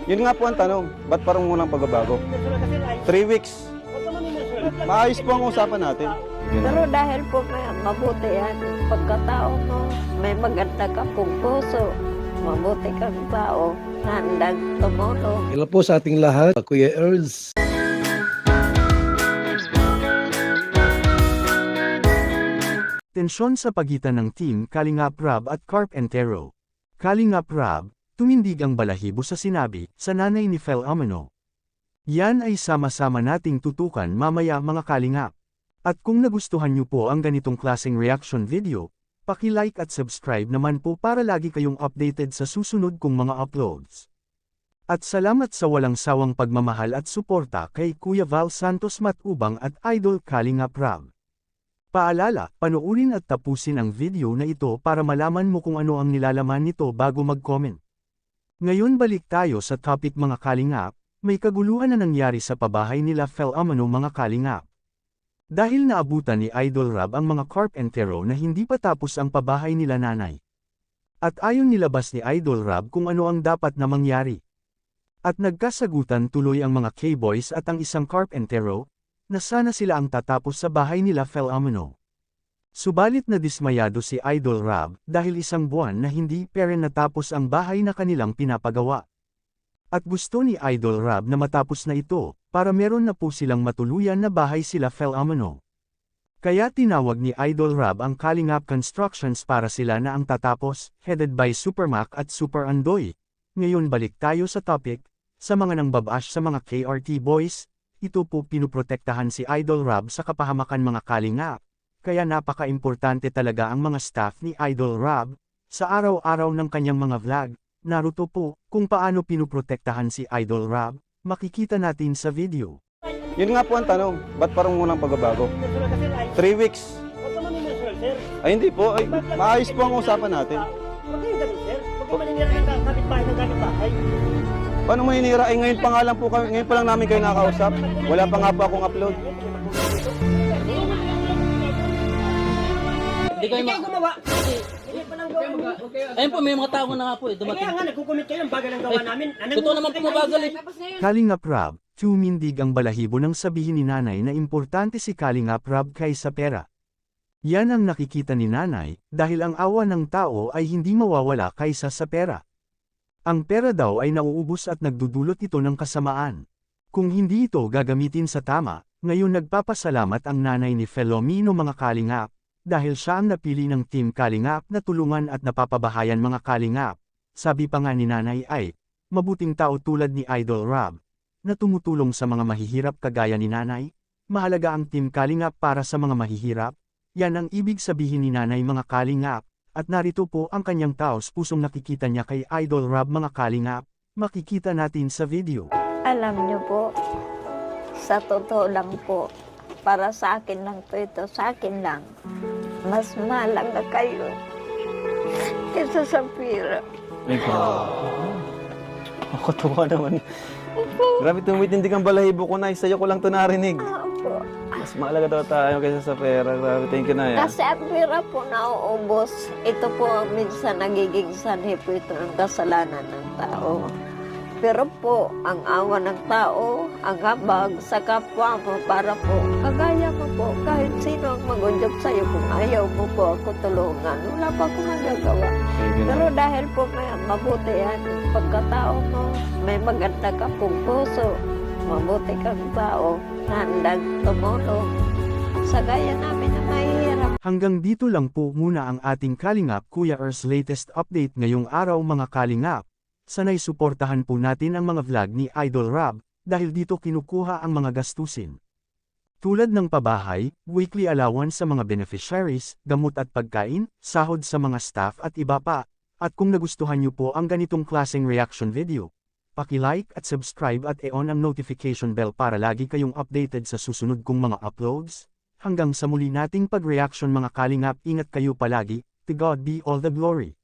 Yun nga po ang tanong, ba't parang munang pagbabago? 3 weeks. Maayos po ang usapan natin. Pero dahil po may mabuti yan, pagkatao mo, may maganda ka pong puso, mabuti kang tao, handang tumulong. Hello po sa ating lahat, Kuya Earls. Tensyon sa pagitan ng Team Kalingap Rab at Carpentero. Kalingap Rab, tumindig ang balahibo sa sinabi sa nanay ni Fel Amano. Yan ay sama-sama nating tutukan mamaya mga Kalingap. At kung nagustuhan niyo po ang ganitong klaseng reaction video, paki-like at subscribe naman po para lagi kayong updated sa susunod kong mga uploads. At salamat sa walang sawang pagmamahal at suporta kay Kuya Val Santos Matubang at Idol Kalingap Rab. Paalala, panoorin at tapusin ang video na ito para malaman mo kung ano ang nilalaman nito bago mag-comment. Ngayon balik tayo sa topic mga Kalingap, may kaguluhan na nangyari sa pabahay nila Fel Amano mga Kalingap. Dahil naabutan ni Idol Rab ang mga Carpentero na hindi pa tapos ang pabahay nila nanay. At ayon nilabas ni Idol Rab kung ano ang dapat na mangyari. At nagkasagutan tuloy ang mga K-Boys at ang isang Carpentero, na sana sila ang tatapos sa bahay nila Fel Amano. Subalit na dismayado si Idol Rab dahil isang buwan na hindi pera natapos ang bahay na kanilang pinapagawa. At gusto ni Idol Rab na matapos na ito, para meron na po silang matuluyan na bahay sila Fel Amano. Kaya tinawag ni Idol Rab ang Kalingap Constructions para sila na ang tatapos, headed by Supermac at Super Andoy. Ngayon balik tayo sa topic, sa mga nang babash sa mga KRT boys. Ito po pinuprotektahan si Idol Rab sa kapahamakan mga Kalingap, kaya napaka-importante talaga ang mga staff ni Idol Rab, sa araw-araw ng kanyang mga vlog. Naruto po, kung paano pinuprotektahan si Idol Rab, makikita natin sa video. Yun nga po ang tanong, ba't parang munang pagbabago? 3 weeks. Ay hindi po, ay, maayos po ang usapan natin. Huwag kayong ganun, sir. Huwag kayong maninira ng kapitbahay ng kapitbahay. Paano maninira? Eh ngayon pa nga lang po kami, ngayon pa lang namin kayo nakakausap. Wala pa nga po akong upload. Hindi kayo Gumawa. Hindi pa lang gawa. Ayun po, may mga tao na nga po eh, Kaya dumating. nga, nagkukumit kayo ng bagal ng gawa namin. Totoo naman po mabagal eh. Kalingap Rab, tumindig ang balahibo nang sabihin ni nanay na importante si Kalingap Rab kaysa pera. Yan ang nakikita ni nanay, dahil ang awa ng tao ay hindi mawawala kaysa sa pera. Ang pera daw ay nauubos at nagdudulot ito ng kasamaan. Kung hindi ito gagamitin sa tama, ngayon nagpapasalamat ang nanay ni Felomino mga Kalingap, dahil siya ang napili ng Team Kalingap na tulungan at napapabahayan mga Kalingap. Sabi pa nga ni nanay ay, mabuting tao tulad ni Idol Rab, na tumutulong sa mga mahihirap kagaya ni nanay. Mahalaga ang Team Kalingap para sa mga mahihirap. Yan ang ibig sabihin ni nanay mga Kalingap. At narito po ang kanyang taos pusong nakikita niya kay Idol Rab mga Kalingap, makikita natin sa video. Alam niyo po, sa totoo lang po, para sa akin lang to ito, sa akin lang, mas mahalaga kayo kaysa sa pira. Ako tuwa naman. Grabe tumitindig ang balahibo ko na, sa'yo ko lang ito narinig. Opo. Mas mahalaga daw tayo kaysa sa pera. Grabe, thank you na yan. Kasi ang pira po nauubos, ito po minsan nagiging sanhi po ito ng kasalanan ng tao. Pero po, ang awa ng tao, ang habag sa kapwa mo para po, kagaya mo po, kahit sino ang mag-udyok sa'yo kung ayaw mo po ako tulungan, wala pa akong magagawa. Pero dahil po may mabuti yan, pagkatao mo, may maganda ka pong puso, mabuti kang tao, handang tumulong. Sa gaya namin na mahihirap. Hanggang dito lang po muna ang ating Kalingap Kuya Earth's latest update ngayong araw mga Kalingap. Sanay suportahan po natin ang mga vlog ni Idol Rab, dahil dito kinukuha ang mga gastusin. Tulad ng pabahay, weekly allowance sa mga beneficiaries, gamot at pagkain, sahod sa mga staff at iba pa. At kung nagustuhan niyo po ang ganitong klaseng reaction video, paki-like at subscribe at i-on ang notification bell para lagi kayong updated sa susunod kong mga uploads. Hanggang sa muli nating pag-reaction mga Kalingap, ingat kayo palagi, to God be all the glory.